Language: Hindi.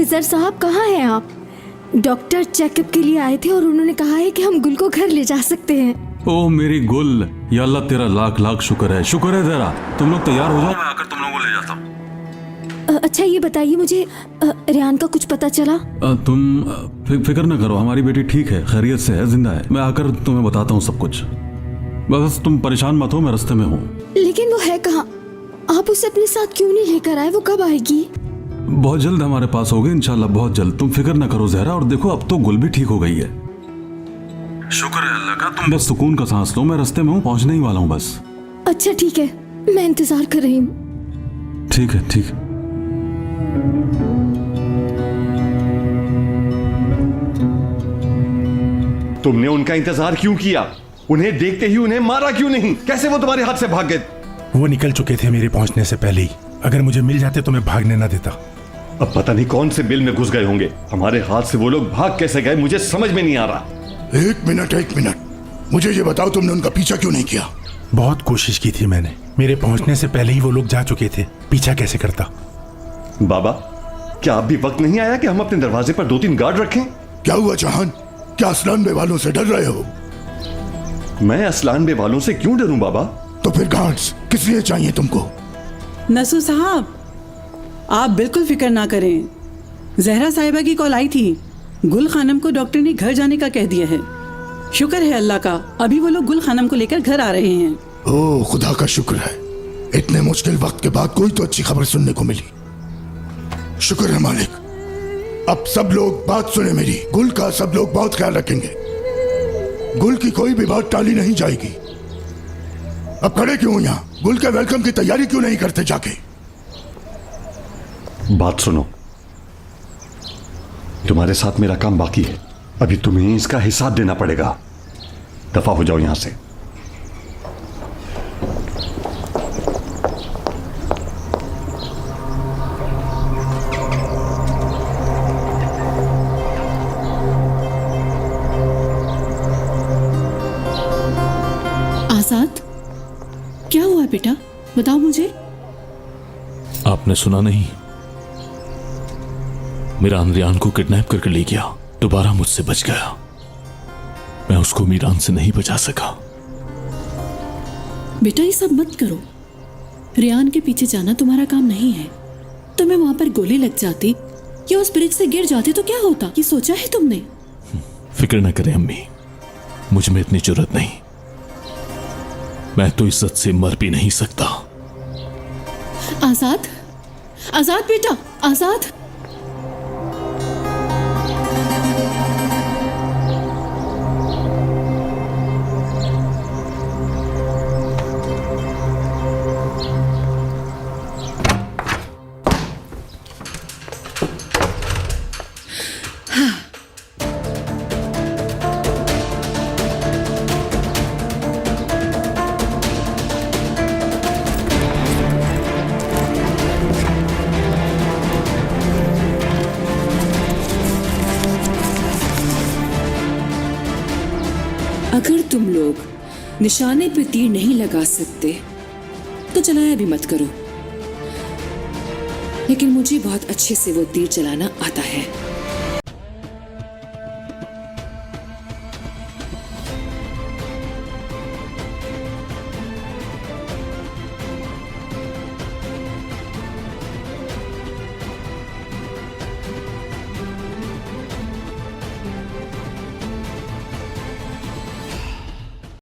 अफसर साहब कहाँ हैं आप? डॉक्टर चेकअप के लिए आए थे और उन्होंने कहा है कि हम गुल को घर ले जा सकते हैं। ओह मेरी गुल, या अल्लाह तेरा लाख लाख शुक्र है तेरा। तुम लोग तैयार हो जाओ, मैं आकर तुम लोगों को ले जाता हूँ। अच्छा ये बताइए मुझे, रेहान का कुछ पता चला? तुम फिक्र न करो, हमारी बेटी ठीक है, खैरियत से है, जिंदा है। मैं आकर तुम्हें बताता हूँ सब कुछ, बस तुम परेशान मत हो, मैं रास्ते में हूँ। लेकिन वो है कहाँ? आप उसे अपने साथ क्यों नहीं लेकर आए? वो कब आएगी? बहुत जल्द हमारे पास होगी इंशाल्लाह, बहुत जल्द। तुम फिक्र न करो जहरा। और देखो अब तो गुल भी ठीक हो गई है, शुक्र है अल्लाह का। तुम बस सुकून का सांस लो, मैं रास्ते में हूँ, पहुँचने ही वाला हूँ बस। अच्छा ठीक है, मैं इंतजार कर रही हूँ। ठीक है ठीक है। तुमने उनका इंतजार क्यों किया? उन्हें देखते ही उन्हें मारा क्यों नहीं? कैसे वो तुम्हारे हाथ से भाग गए? वो निकल चुके थे मेरे पहुंचने से पहले ही। अगर मुझे मिल जाते तो मैं भागने ना देता। अब पता नहीं कौन से बिल में घुस गए होंगे। हमारे हाथ से वो लोग भाग कैसे गए, मुझे समझ में नहीं आ रहा। एक मिनट, मुझे ये बताओ, तुमने उनका पीछा क्यों नहीं किया? बहुत कोशिश की थी मैंने, मेरे पहुंचने से पहले ही वो लोग जा चुके थे, पीछा कैसे करता। बाबा, क्या अब भी वक्त नहीं आया कि हम अपने दरवाजे पर 2-3 गार्ड रखें? क्या हुआ जहान? क्या असलान बे वालों से डर रहे हो? मैं असलान बे वालों से क्यों डरूं बाबा? तो फिर गार्ड्स किस लिए चाहिए तुमको? नसू साहब, आप बिल्कुल फिक्र ना करें। जहरा साहिबा की कॉल आई थी, गुल खानम को डॉक्टर ने घर जाने का कह दिया है। शुक्र है अल्लाह का, अभी वो लोग गुल खानम को लेकर घर आ रहे हैं। ओह खुदा का शुक्र है, इतने मुश्किल वक्त के बाद कोई तो अच्छी खबर सुनने को मिली। शुक्र है मालिक। अब सब लोग बात सुने मेरी, गुल का सब लोग बहुत ख्याल रखेंगे। गुल की कोई भी बात टाली नहीं जाएगी। अब खड़े क्यों यहाँ? गुल के वेलकम की तैयारी क्यों नहीं करते जाके? बात सुनो, तुम्हारे साथ मेरा काम बाकी है, अभी तुम्हें इसका हिसाब देना पड़ेगा। दफा हो जाओ यहां से। आजाद, क्या हुआ बेटा, बताओ मुझे। आपने सुना नहीं? मीरान रियान को किडनैप करके ले गया, दोबारा मुझसे बच गया। मैं उसको मीरान से नहीं बचा सका। बेटा ये सब मत करो, रियान के पीछे जाना तुम्हारा काम नहीं है। तुम्हें वहां पर गोली लग जाती या उस ब्रिज से गिर जाती तो क्या होता, ये सोचा है तुमने? फिक्र न करें अम्मी, मुझ में इतनी जरूरत नहीं। मैं तो इज्जत से मर भी नहीं सकता। आजाद, आजाद बेटा, आजाद। अगर तुम लोग निशाने पे तीर नहीं लगा सकते तो चलाया भी मत करो, लेकिन मुझे बहुत अच्छे से वो तीर चलाना आता है।